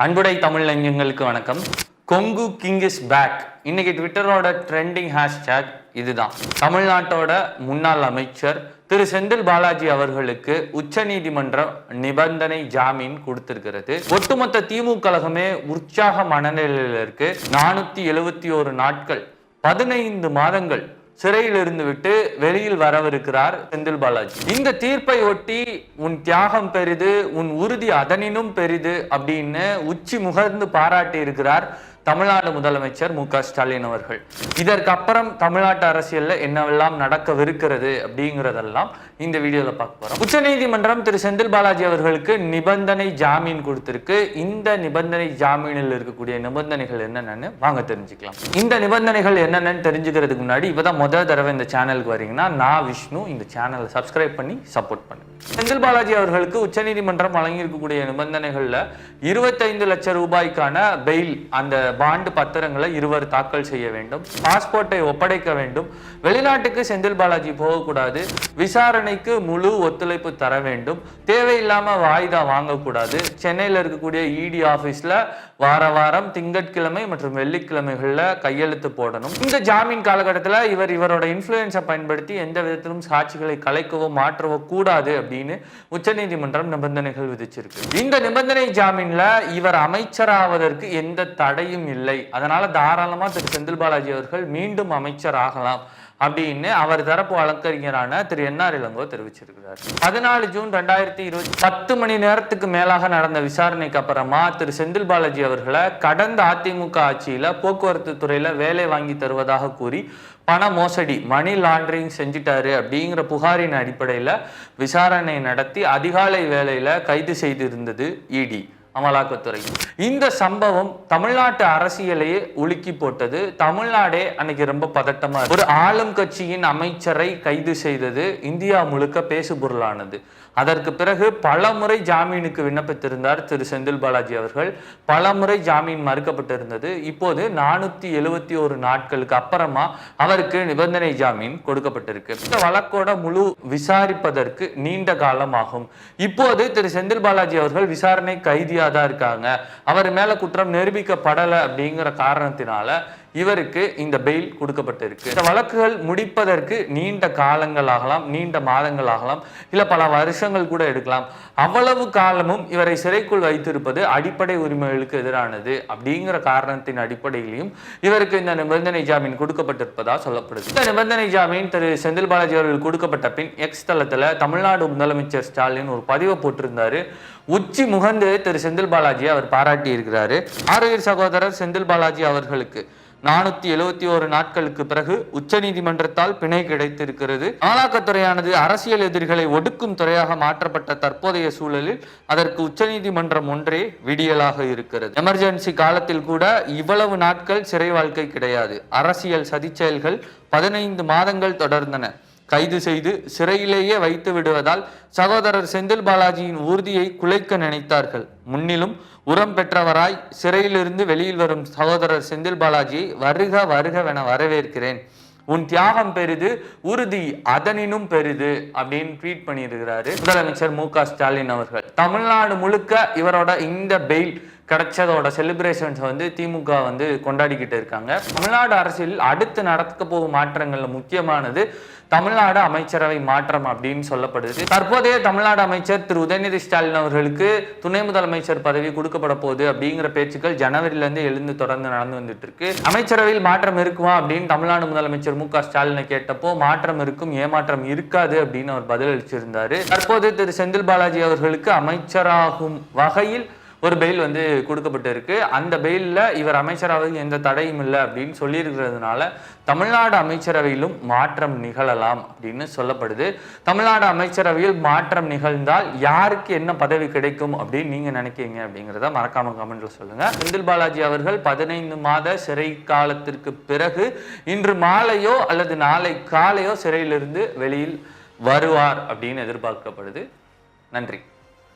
அன்புடை தமிழ் நெஞ்சங்களுக்கு வணக்கம். Kongu king is back. இன்னைக்கு ட்விட்டரோட ட்ரெண்டிங் ஹேஷ்டேக் இதுதான். தமிழ்நாட்டோட முன்னாள் அமைச்சர் திரு செந்தில் பாலாஜி அவர்களுக்கு உச்சநீதிமன்றம் நிபந்தனை ஜாமீன் கொடுத்திருக்கிறது. ஒட்டுமொத்த திமுக கழகமே உற்சாக மனநிலையில் இருக்கு. 471 நாட்கள் 15 மாதங்கள் சிறையில் இருந்து விட்டு வெளியில் வரவிருக்கிறார் செந்தில் பாலாஜி. இந்த தீர்ப்பை ஒட்டி உன் தியாகம் பெரிது, உன் உறுதி அதனினும் பெரிது அப்படின்னு உச்சி முகர்ந்து பாராட்டி இருக்கிறார் தமிழ்நாடு முதலமைச்சர் மு.க. ஸ்டாலின் அவர்கள். இதற்கு அப்புறம் தமிழ்நாட்டு அரசியல்ல என்னவெல்லாம் நடக்கவிருக்கிறது அப்படிங்கிறதெல்லாம் இந்த வீடியோல பார்க்க போறோம். உச்சநீதிமன்றம் திரு செந்தில் பாலாஜி அவர்களுக்கு நிபந்தனை ஜாமீன் கொடுத்திருக்கு. இந்த நிபந்தனை ஜாமீனில் இருக்கக்கூடிய நிபந்தனைகள் என்னென்னு வாங்க தெரிஞ்சுக்கலாம். இந்த நிபந்தனைகள் என்னென்னு தெரிஞ்சுக்கிறதுக்கு முன்னாடி இப்பதான் முதல் தடவை இந்த சேனலுக்கு வரீங்கன்னா நான் விஷ்ணு, இந்த சேனலை சப்ஸ்கிரைப் பண்ணி சப்போர்ட் பண்ணுங்க. செந்தில் பாலாஜி அவர்களுக்கு உச்சநீதிமன்றம் வழங்கியிருக்கக்கூடிய நிபந்தனைகள்ல 25 லட்சம் ரூபாய்க்கான பெயில், அந்த பாண்டு பத்திரங்களை இருவர் தாக்கல் செய்ய வேண்டும், பாஸ்போர்ட்டை ஒப்படைக்க வேண்டும், வெளிநாட்டுக்கு செந்தில் பாலாஜி போகக்கூடாது, விசாரணைக்கு முழு ஒத்துழைப்பு தர வேண்டும், தேவையில்லாம வாய்தா வாங்கக்கூடாது, சென்னையில் இருக்கக்கூடிய இடி ஆபீஸ்ல வாரம் திங்கட்கிழமை மற்றும் வெள்ளிக்கிழமைகள்ல கையெழுத்து போடணும். இந்த ஜாமீன் காலகட்டத்தில் இவரோட இன்ஃபுளுன்ஸை பயன்படுத்தி எந்த விதத்திலும் சாட்சிகளை கலைக்கவோ மாற்றவோ கூடாது அப்படின்னு உச்சநீதிமன்றம் நிபந்தனைகள் விதிச்சிருக்கு. இந்த நிபந்தனை ஜாமீன்ல இவர் அமைச்சராவதற்கு எந்த தடையும் இல்லை. அதனால தாராளமா திரு செந்தில் பாலாஜி அவர்கள் மீண்டும் அமைச்சர் ஆகலாம் அப்படின்னு அவர் தரப்பு வழக்கறிஞரான திரு என்.ஆர். இளங்கோ தெரிவிச்சிருக்கிறார். 14 ஜூன் 2020 10 மணி நேரத்துக்கு மேலாக நடந்த விசாரணைக்கு அப்புறமா திரு செந்தில் பாலாஜி அவர்களை கடந்த அதிமுக ஆட்சியில போக்குவரத்து துறையில வேலை வாங்கி தருவதாக கூறி பண மோசடி, மணி லாண்டரிங் செஞ்சிட்டாரு அப்படிங்கிற புகாரின் அடிப்படையில விசாரணை நடத்தி அதிகாலை வேளையில கைது செய்திருந்தது இடி, அமலாக்கத்துறை. இந்த சம்பவம் தமிழ்நாட்டு அரசியலையே உலுக்கி போட்டது. தமிழ்நாடே அன்னைக்கு ரொம்ப பதட்டமா, ஒரு ஆளும் கட்சியின் அமைச்சரை கைது செய்தது இந்தியா முழுக்க பேசு பொருளானது. அதற்கு பிறகு பல முறை ஜாமீனுக்கு விண்ணப்பித்திருந்தார் திரு செந்தில் பாலாஜி அவர்கள். பல முறை ஜாமீன் மறுக்கப்பட்டிருந்தது. இப்போது 471 நாட்களுக்கு அப்புறமா அவருக்கு நிபந்தனை ஜாமீன் கொடுக்கப்பட்டிருக்கு. இந்த வழக்கோட முழு விசாரிப்பதற்கு நீண்ட காலம் ஆகும். இப்போது திரு செந்தில் பாலாஜி அவர்கள் விசாரணை கைதியா தான் இருக்காங்க. அவர் மேல குற்றம் நிரூபிக்கப்படலை அப்படிங்கிற காரணத்தினால இவருக்கு இந்த பெயில் கொடுக்கப்பட்டிருக்கு. இந்த வழக்குகள் முடிப்பதற்கு நீண்ட காலங்கள் ஆகலாம், நீண்ட மாதங்கள் ஆகலாம், இல்ல பல வருஷங்கள் கூட எடுக்கலாம். அவ்வளவு காலமும் இவரை சிறைக்குள் வைத்திருப்பது அடிப்படை உரிமைகளுக்கு எதிரானது அப்படிங்கிற காரணத்தின் அடிப்படையிலையும் இவருக்கு இந்த நிபந்தனை ஜாமீன் கொடுக்கப்பட்டிருப்பதா சொல்லப்படுது. இந்த நிபந்தனை ஜாமீன் திரு செந்தில் பாலாஜி அவர்கள் கொடுக்கப்பட்ட பின் எக்ஸ் தளத்துல தமிழ்நாடு முதலமைச்சர் ஸ்டாலின் ஒரு பதிவை போட்டிருந்தாரு. உச்சி முகந்து திரு செந்தில் பாலாஜி அவர் பாராட்டி இருக்கிறாரு. ஆரோக்கிய சகோதரர் செந்தில் பாலாஜி அவர்களுக்கு 471 நாட்களுக்கு பிறகு உச்சநீதிமன்றத்தால் பிணை கிடைத்திருக்கிறது. அமலாக்கத்துறையானது அரசியல் எதிரிகளை ஒடுக்கும் துறையாக மாற்றப்பட்ட தற்போதைய சூழலில் அதற்கு உச்சநீதிமன்றம் ஒன்றே விடியலாக இருக்கிறது. எமர்ஜென்சி காலத்தில் கூட இவ்வளவு நாட்கள் சிறை வாழ்க்கை கிடையாது. அரசியல் சதிச்செயல்கள் 15 மாதங்கள் தொடர்ந்தன. கைது செய்து சிறையிலேயே வைத்து விடுவதால் சகோதரர் செந்தில் பாலாஜியின் உறுதியை குலைக்க நினைத்தார்கள். முன்னிலும் உரம் பெற்றவராய் சிறையிலிருந்து வெளியில் வரும் சகோதரர் செந்தில் பாலாஜியை வருக வருகவென வரவேற்கிறேன். உன் தியாகம் பெரிது, உறுதி அதனினும் பெரிது அப்படின்னு ட்வீட் பண்ணியிருக்கிறாரு முதலமைச்சர் மு.க. ஸ்டாலின் அவர்கள். தமிழ்நாடு முழுக்க இவரோட இந்த பெயில் கிடைச்சதோட செலிப்ரேஷன்ஸ் திமுக கொண்டாடிக்கிட்டு இருக்காங்க. தமிழ்நாடு அரசியலில் அடுத்து நடக்க போகும் மாற்றங்கள்ல முக்கியமானது தமிழ்நாடு அமைச்சரவை மாற்றம் அப்படின்னு சொல்லப்படுது. தற்போதைய தமிழ்நாடு அமைச்சர் திரு உதயநிதி ஸ்டாலின் அவர்களுக்கு துணை முதலமைச்சர் பதவி கொடுக்கப்பட போகுது அப்படிங்கிற பேச்சுக்கள் ஜனவரியிலிருந்து எழுந்து தொடர்ந்து நடந்து வந்துட்டு இருக்கு. அமைச்சரவையில் மாற்றம் இருக்குமா அப்படின்னு தமிழ்நாடு முதலமைச்சர் மு.க. ஸ்டாலினை கேட்டப்போ மாற்றம் இருக்கும், ஏமாற்றம் இருக்காது அப்படின்னு அவர் பதிலளிச்சிருந்தாரு. தற்போது திரு செந்தில் பாலாஜி அவர்களுக்கு அமைச்சராகும் வகையில் ஒரு பெயில் கொடுக்கப்பட்டு இருக்கு. அந்த பெயில்ல இவர் அமைச்சரவையில் எந்த தடையும் இல்லை அப்படின்னு சொல்லியிருக்கிறதுனால தமிழ்நாடு அமைச்சரவையிலும் மாற்றம் நிகழலாம் அப்படின்னு சொல்லப்படுது. தமிழ்நாடு அமைச்சரவையில் மாற்றம் நிகழ்ந்தால் யாருக்கு என்ன பதவி கிடைக்கும் அப்படின்னு நீங்க நினைக்கிறீங்க அப்படிங்கிறத மறக்காம கமெண்ட்ல சொல்லுங்க. செந்தில் பாலாஜி அவர்கள் 15 மாத சிறை காலத்திற்கு பிறகு இன்று மாலையோ அல்லது நாளை காலையோ சிறையிலிருந்து வெளியில் வருவார் அப்படின்னு எதிர்பார்க்கப்படுது. நன்றி.